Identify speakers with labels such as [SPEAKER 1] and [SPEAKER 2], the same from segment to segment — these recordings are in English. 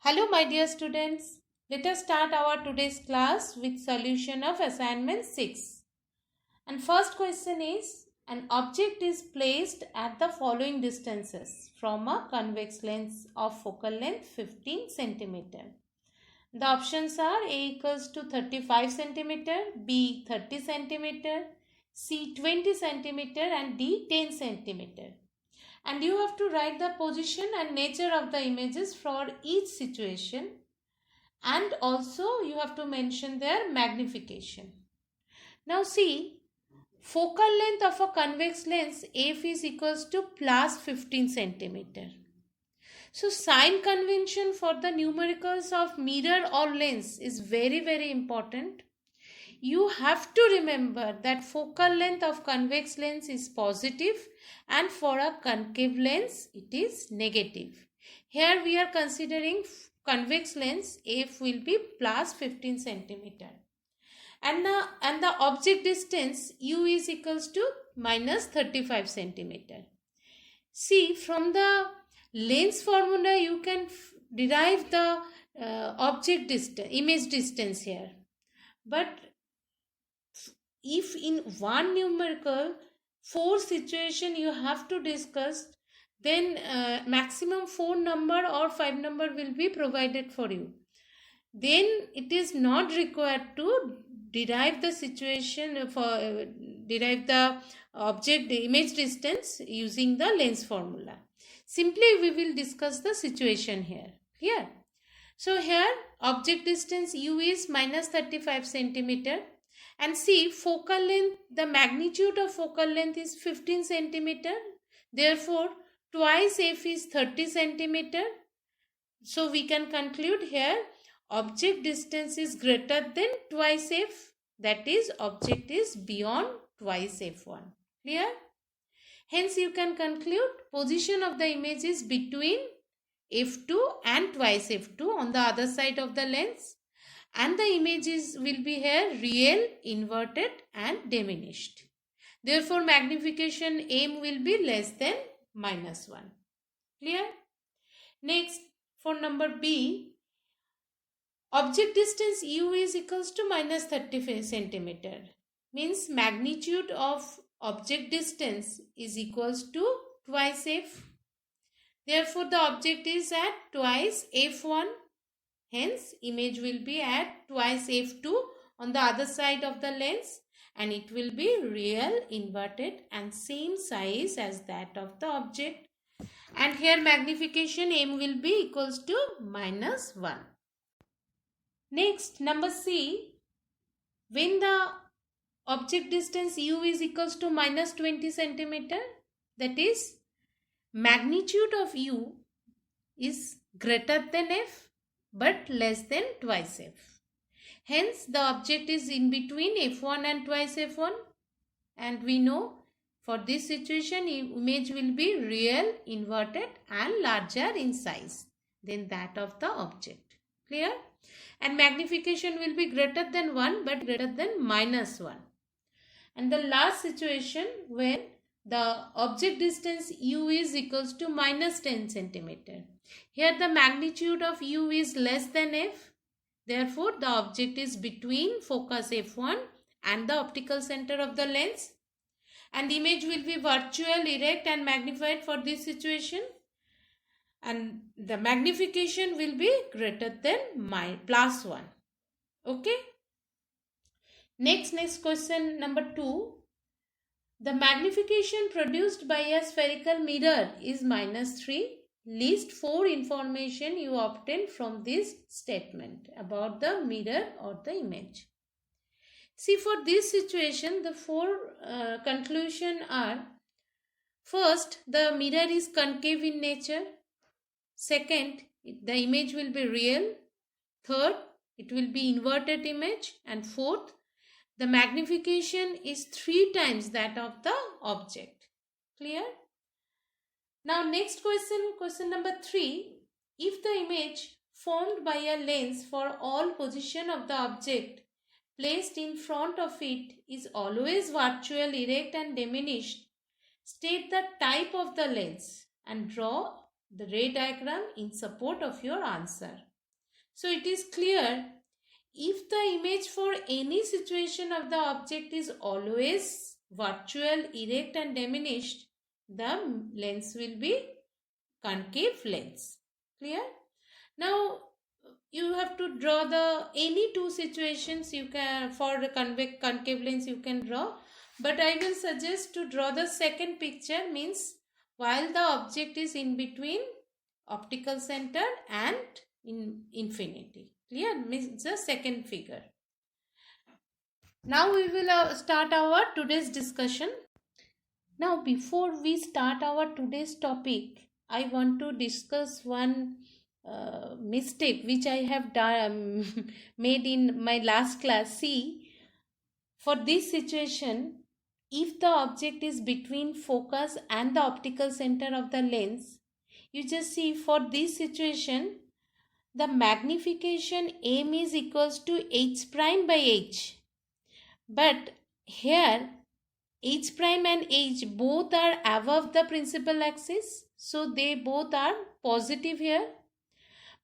[SPEAKER 1] Hello, my dear students. Let us start our today's class with solution of assignment 6. And first question is, an object is placed at the following distances from a convex lens of focal length 15 centimeter. The options are A equals to 35 centimeter, B 30 centimeter, C 20 centimeter and D 10 centimeter. And you have to write the position and nature of the images for each situation, and also you have to mention their magnification. Now see, focal length of a convex lens f is equals to plus 15 centimeter. So sign convention for the numericals of mirror or lens is very important. You have to remember that focal length of convex lens is positive and for a concave lens it is negative. Here we are considering convex lens, f will be plus 15 centimeter. And the object distance u is equals to minus 35 centimeter. See, from the lens formula you can derive the object distance, image distance here. But if in one numerical 4 situation you have to discuss, then maximum 4 number or 5 number will be provided for you. Then it is not required to derive the situation for derive the object image distance using the lens formula. Simply we will discuss the situation here. Clear? So here object distance u is minus 35 centimeter. And see, focal length, the magnitude of focal length is 15 centimeter. Therefore, twice f is 30 centimeter. So we can conclude here, object distance is greater than twice f. That is, object is beyond twice f1. Clear? Hence, you can conclude position of the image is between f2 and twice f2 on the other side of the lens. And the images will be here real, inverted and diminished. Therefore, magnification m will be less than minus 1. Clear? Next, for number B, object distance u is equals to minus 35 centimeter. Means magnitude of object distance is equals to twice f. Therefore, the object is at twice f1. Hence, image will be at twice f2 on the other side of the lens, and it will be real, inverted and same size as that of the object. And here magnification m will be equals to minus 1. Next, number C, when the object distance u is equals to minus 20 centimeter, that is, magnitude of u is greater than f but less than twice f. Hence, the object is in between f1 and twice f1, and we know for this situation image will be real, inverted and larger in size than that of the object. Clear? And magnification will be greater than 1 but greater than minus 1. And the last situation when the object distance u is equals to minus 10 centimeter. Here the magnitude of u is less than f. Therefore, the object is between focus f1 and the optical center of the lens. And the image will be virtual, erect and magnified for this situation. And the magnification will be greater than plus 1. Okay. Next question number 2. The magnification produced by a spherical mirror is minus 3. List 4 information you obtain from this statement about the mirror or the image. See, for this situation, the 4 conclusions are: first, the mirror is concave in nature. Second, the image will be real. Third, it will be inverted image. And fourth, the magnification is 3 times that of the object. Clear? Now next question number 3. If the image formed by a lens for all position of the object placed in front of it is always virtual, erect and diminished, state the type of the lens and draw the ray diagram in support of your answer. So it is clear, if the image for any situation of the object is always virtual, erect and diminished, the lens will be concave lens. Clear? Now you have to draw the any two situations you can for the concave lens you can draw, but I will suggest to draw the second picture, means while the object is in between optical center and in infinity. Clear? Means the second figure. Now we will start our today's discussion. Now before we start our today's topic, I want to discuss one mistake which I have done, made in my last class. See, for this situation, if the object is between focus and the optical center of the lens, you just see for this situation, the magnification m is equals to h prime by h. But here, h prime and h both are above the principal axis, so they both are positive here.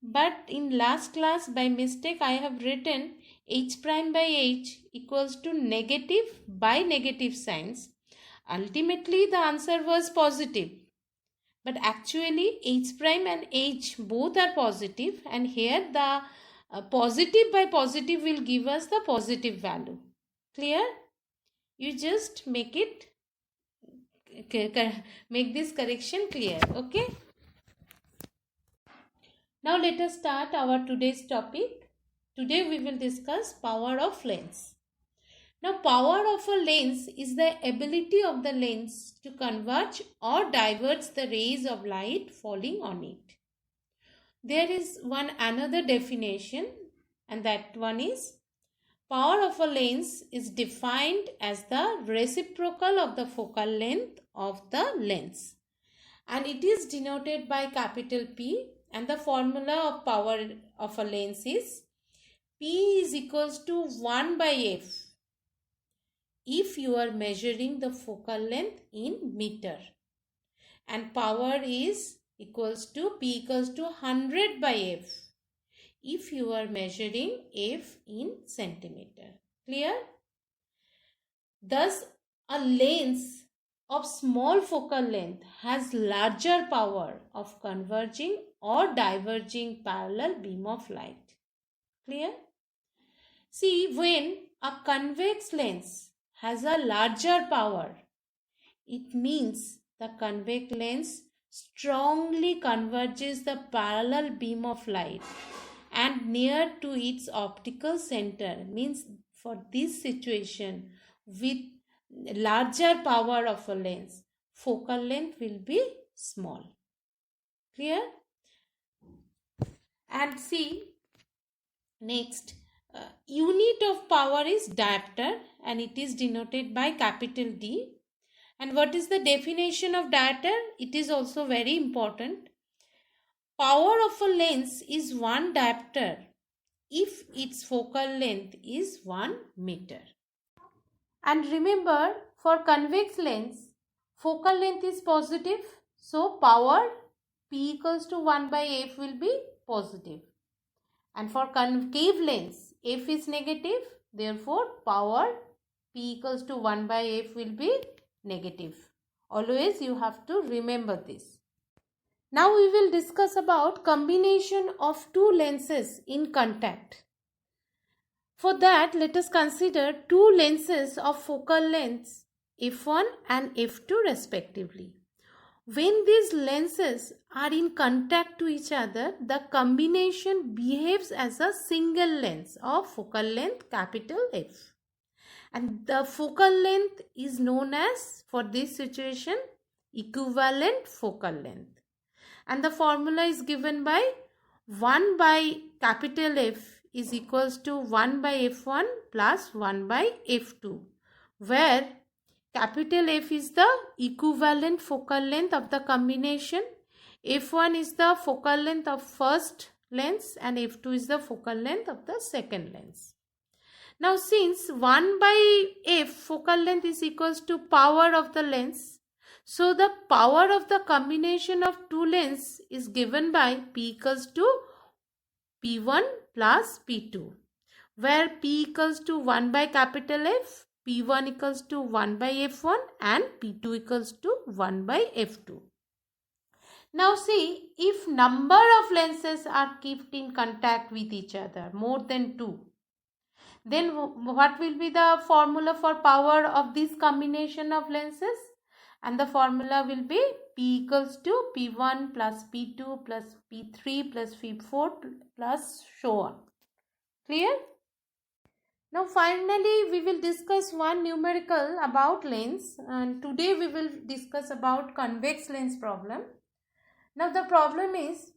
[SPEAKER 1] But in last class, by mistake, I have written h prime by h equals to negative by negative signs. Ultimately, the answer was positive. But actually, h prime and h both are positive, and here the positive by positive will give us the positive value. Clear? You just make this correction clear. Okay? Now let us start our today's topic. Today we will discuss power of lens. Now power of a lens is the ability of the lens to converge or diverge the rays of light falling on it. There is one another definition, and that one is, power of a lens is defined as the reciprocal of the focal length of the lens, and it is denoted by capital P, and the formula of power of a lens is P is equals to 1 by F if you are measuring the focal length in meter, and power is equals to P equals to 100 by F if you are measuring F in centimeter. Clear? Thus, a lens of small focal length has larger power of converging or diverging parallel beam of light. Clear? See, when a convex lens has a larger power, it means the convex lens strongly converges the parallel beam of light and near to its optical center. Means for this situation, with larger power of a lens, focal length will be small. Clear? And see, next, unit of power is diopter, and it is denoted by capital D. And what is the definition of diopter? It is also very important. Power of a lens is 1 diopter if its focal length is 1 meter. And remember, for convex lens, focal length is positive, so power P equals to 1 by F will be positive. And for concave lens, F is negative, therefore power P equals to 1 by F will be negative. Always you have to remember this. Now we will discuss about combination of two lenses in contact. For that, let us consider two lenses of focal lengths f1 and f2 respectively. When these lenses are in contact to each other, the combination behaves as a single lens of focal length capital F. And the focal length is known as, for this situation, equivalent focal length. And the formula is given by 1 by capital F is equals to 1 by F1 plus 1 by F2, where capital F is the equivalent focal length of the combination, F1 is the focal length of first lens, and F2 is the focal length of the second lens. Now since 1 by F focal length is equals to power of the lens, so the power of the combination of two lenses is given by P P1 plus P2, where P equals to 1 by capital F, P1 equals to 1 by F1 and P2 equals to 1 by F2. Now see, if number of lenses are kept in contact with each other, more than 2, then what will be the formula for power of this combination of lenses? And the formula will be P equals to P1 plus P2 plus P3 plus P4 plus so on. Clear? Now finally we will discuss one numerical about lens, and today we will discuss about convex lens problem. Now the problem is,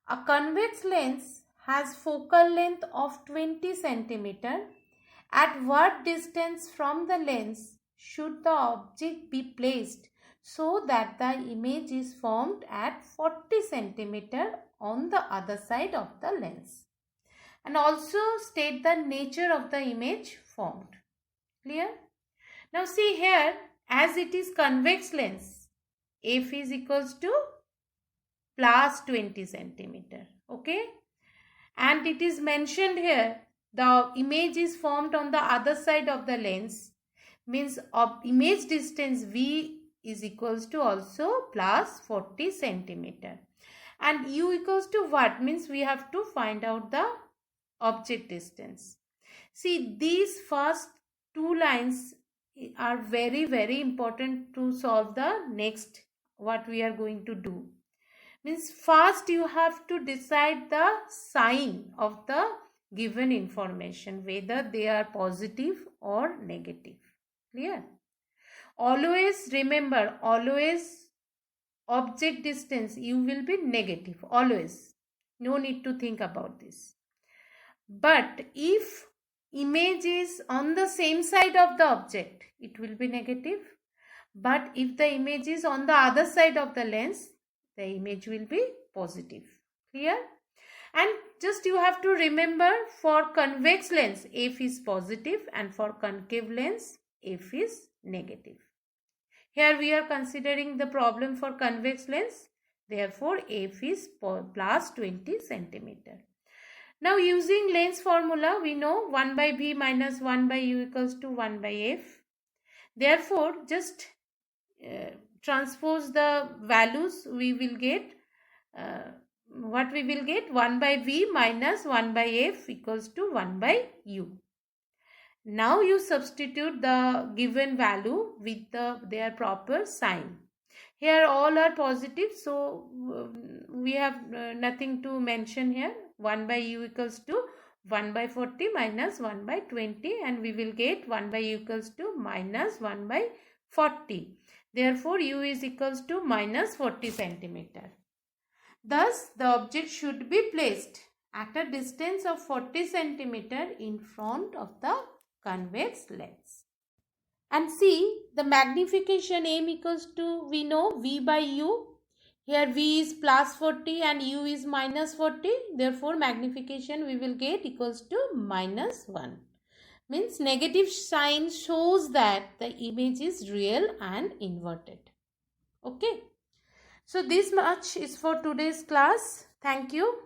[SPEAKER 1] a convex lens has focal length of 20 cm. At what distance from the lens should the object be placed so that the image is formed at 40 cm on the other side of the lens? And also state the nature of the image formed. Clear? Now see here, as it is convex lens, F is equals to plus 20 cm. Okay? And it is mentioned here, the image is formed on the other side of the lens, means of image distance V is equals to also plus 40 cm. And U equals to what? Means we have to find out the object distance. See, these first two lines are very important to solve the next what we are going to do. Means first you have to decide the sign of the given information, whether they are positive or negative. Clear? Always remember, always object distance you will be negative, always. No need to think about this. But if image is on the same side of the object, it will be negative. But if the image is on the other side of the lens, the image will be positive. Clear? And just you have to remember, for convex lens F is positive and for concave lens F is negative. Here we are considering the problem for convex lens, therefore F is plus 20 cm. Now using lens formula, we know 1 by V minus 1 by U equals to 1 by F. Therefore just transpose the values, we will get what we will get, 1 by V minus 1 by F equals to 1 by U. Now you substitute the given value with their proper sign. Here all are positive, so we have nothing to mention here. 1 by U equals to 1 by 40 minus 1 by 20, and we will get 1 by U equals to minus 1 by 40. Therefore, U is equals to minus 40 cm. Thus, the object should be placed at a distance of 40 cm in front of the convex lens. And see, the magnification M equals to, we know, V by U. Here V is plus 40 and U is minus 40. Therefore, magnification we will get equals to minus 1. Means negative sign shows that the image is real and inverted. Okay. So this much is for today's class. Thank you.